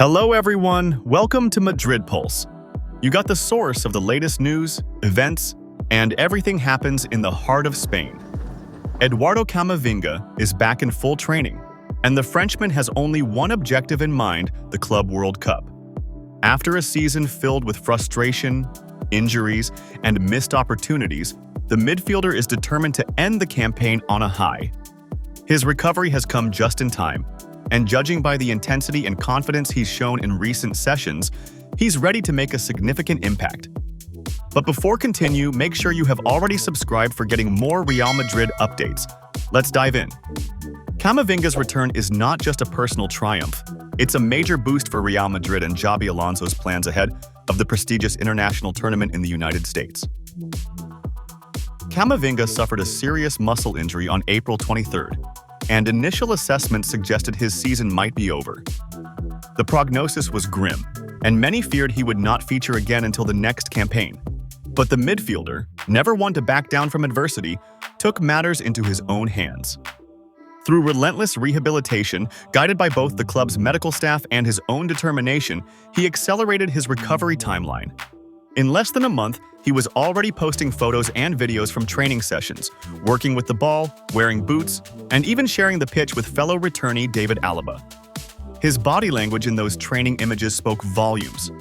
Hello everyone, welcome to Madrid Pulse. You got the source of the latest news, events, and everything happens in the heart of Spain. Eduardo Camavinga is back in full training, and the Frenchman has only one objective in mind, the Club World Cup. After a season filled with frustration, injuries, and missed opportunities, the midfielder is determined to end the campaign on a high. His recovery has come just in time, and judging by the intensity and confidence he's shown in recent sessions, he's ready to make a significant impact. But before continue, make sure you have already subscribed for getting more Real Madrid updates. Let's dive in. Camavinga's return is not just a personal triumph. It's a major boost for Real Madrid and Xabi Alonso's plans ahead of the prestigious international tournament in the United States. Camavinga suffered a serious muscle injury on April 23rd, and initial assessments suggested his season might be over. The prognosis was grim, and many feared he would not feature again until the next campaign. But the midfielder, never one to back down from adversity, took matters into his own hands. Through relentless rehabilitation, guided by both the club's medical staff and his own determination, he accelerated his recovery timeline. In less than a month, he was already posting photos and videos from training sessions, working with the ball, wearing boots, and even sharing the pitch with fellow returnee David Alaba. His body language in those training images spoke volumes.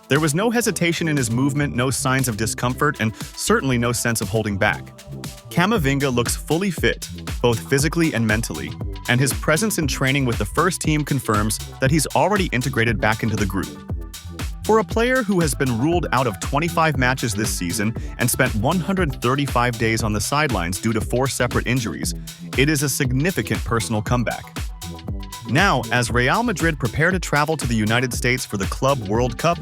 There was no hesitation in his movement, no signs of discomfort, and certainly no sense of holding back. Camavinga looks fully fit, both physically and mentally, and his presence in training with the first team confirms that he's already integrated back into the group. For a player who has been ruled out of 25 matches this season and spent 135 days on the sidelines due to 4 separate injuries, it is a significant personal comeback. Now, as Real Madrid prepare to travel to the United States for the Club World Cup,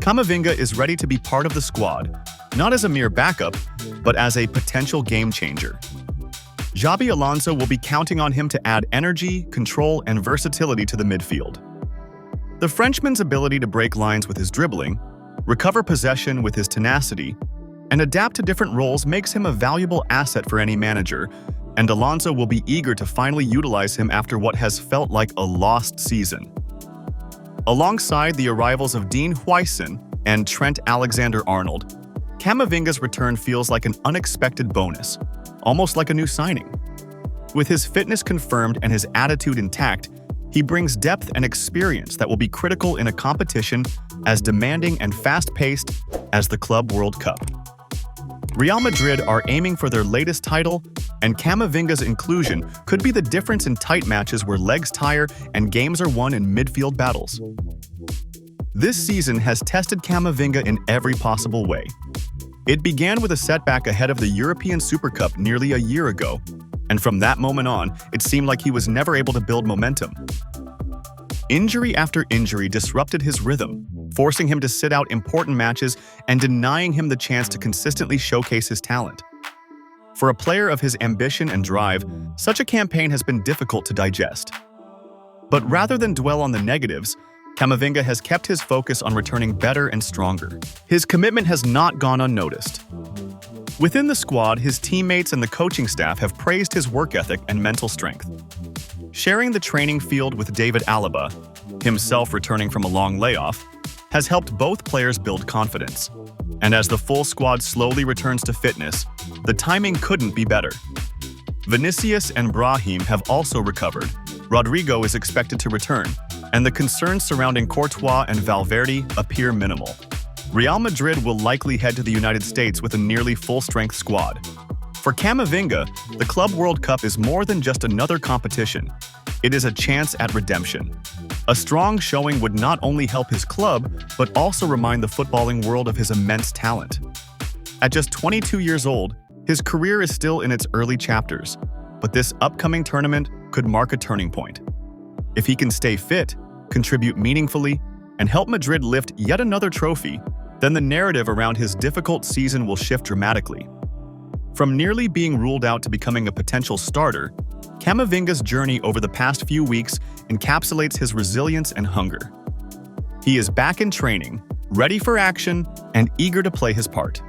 Camavinga is ready to be part of the squad, not as a mere backup, but as a potential game-changer. Xabi Alonso will be counting on him to add energy, control, and versatility to the midfield. The Frenchman's ability to break lines with his dribbling, recover possession with his tenacity, and adapt to different roles makes him a valuable asset for any manager, and Alonso will be eager to finally utilize him after what has felt like a lost season. Alongside the arrivals of Dean Huijsen and Trent Alexander-Arnold, Camavinga's return feels like an unexpected bonus, almost like a new signing. With his fitness confirmed and his attitude intact, he brings depth and experience that will be critical in a competition as demanding and fast-paced as the Club World Cup. Real Madrid are aiming for their latest title, and Camavinga's inclusion could be the difference in tight matches where legs tire and games are won in midfield battles. This season has tested Camavinga in every possible way. It began with a setback ahead of the European Super Cup nearly a year ago, and from that moment on, it seemed like he was never able to build momentum. Injury after injury disrupted his rhythm, forcing him to sit out important matches and denying him the chance to consistently showcase his talent. For a player of his ambition and drive, such a campaign has been difficult to digest. But rather than dwell on the negatives, Camavinga has kept his focus on returning better and stronger. His commitment has not gone unnoticed. Within the squad, his teammates and the coaching staff have praised his work ethic and mental strength. Sharing the training field with David Alaba, himself returning from a long layoff, has helped both players build confidence. And as the full squad slowly returns to fitness, the timing couldn't be better. Vinicius and Brahim have also recovered. Rodrigo is expected to return, and the concerns surrounding Courtois and Valverde appear minimal. Real Madrid will likely head to the United States with a nearly full-strength squad. For Camavinga, the Club World Cup is more than just another competition. It is a chance at redemption. A strong showing would not only help his club, but also remind the footballing world of his immense talent. At just 22 years old, his career is still in its early chapters, but this upcoming tournament could mark a turning point. If he can stay fit, contribute meaningfully, and help Madrid lift yet another trophy, then the narrative around his difficult season will shift dramatically. From nearly being ruled out to becoming a potential starter, Camavinga's journey over the past few weeks encapsulates his resilience and hunger. He is back in training, ready for action, and eager to play his part.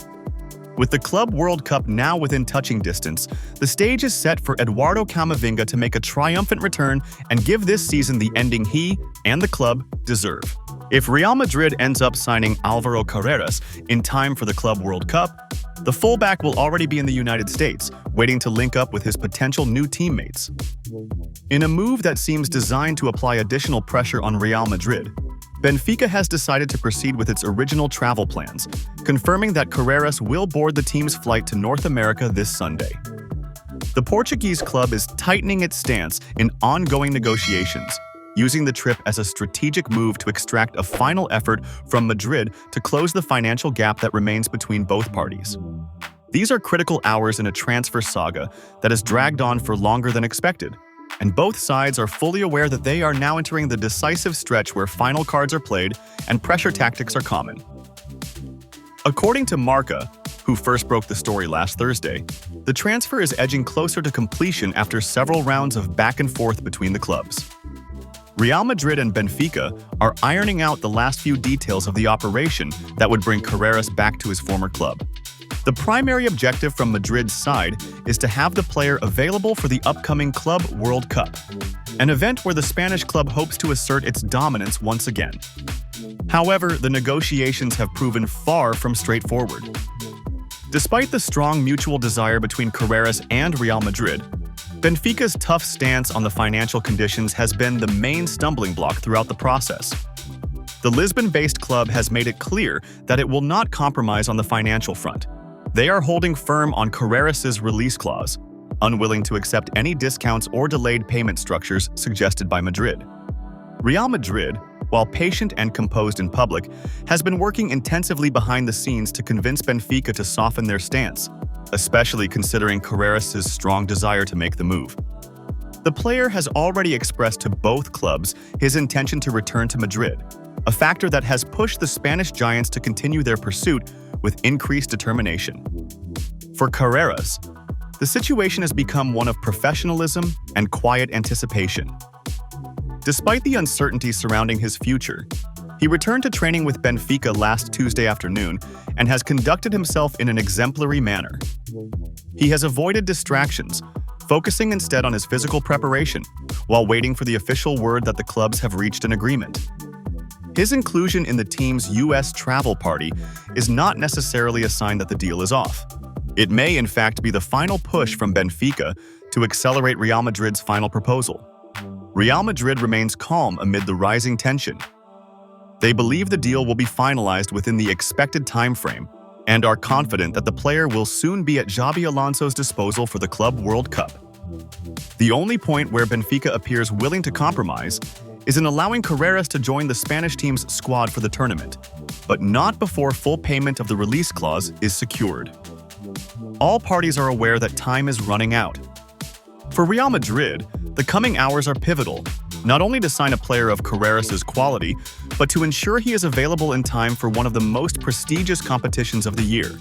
With the Club World Cup now within touching distance, the stage is set for Eduardo Camavinga to make a triumphant return and give this season the ending he and the club deserve. If Real Madrid ends up signing Álvaro Carreras in time for the Club World Cup, the fullback will already be in the United States, waiting to link up with his potential new teammates. In a move that seems designed to apply additional pressure on Real Madrid, Benfica has decided to proceed with its original travel plans, confirming that Carreras will board the team's flight to North America this Sunday. The Portuguese club is tightening its stance in ongoing negotiations, using the trip as a strategic move to extract a final effort from Madrid to close the financial gap that remains between both parties. These are critical hours in a transfer saga that has dragged on for longer than expected, and both sides are fully aware that they are now entering the decisive stretch where final cards are played and pressure tactics are common. According to Marca, who first broke the story last Thursday, the transfer is edging closer to completion after several rounds of back and forth between the clubs. Real Madrid and Benfica are ironing out the last few details of the operation that would bring Carreras back to his former club. The primary objective from Madrid's side is to have the player available for the upcoming Club World Cup, an event where the Spanish club hopes to assert its dominance once again. However, the negotiations have proven far from straightforward. Despite the strong mutual desire between Carreras and Real Madrid, Benfica's tough stance on the financial conditions has been the main stumbling block throughout the process. The Lisbon-based club has made it clear that it will not compromise on the financial front. They are holding firm on Carreras' release clause, unwilling to accept any discounts or delayed payment structures suggested by Madrid. Real Madrid, while patient and composed in public, has been working intensively behind the scenes to convince Benfica to soften their stance, especially considering Carreras' strong desire to make the move. The player has already expressed to both clubs his intention to return to Madrid, a factor that has pushed the Spanish giants to continue their pursuit with increased determination. For Carreras, the situation has become one of professionalism and quiet anticipation. Despite the uncertainty surrounding his future, he returned to training with Benfica last Tuesday afternoon and has conducted himself in an exemplary manner. He has avoided distractions, focusing instead on his physical preparation, while waiting for the official word that the clubs have reached an agreement. His inclusion in the team's U.S. travel party is not necessarily a sign that the deal is off. It may, in fact, be the final push from Benfica to accelerate Real Madrid's final proposal. Real Madrid remains calm amid the rising tension. They believe the deal will be finalized within the expected time frame and are confident that the player will soon be at Xabi Alonso's disposal for the Club World Cup. The only point where Benfica appears willing to compromise is in allowing Carreras to join the Spanish team's squad for the tournament, but not before full payment of the release clause is secured. All parties are aware that time is running out. For Real Madrid, the coming hours are pivotal, not only to sign a player of Carreras' quality, but to ensure he is available in time for one of the most prestigious competitions of the year.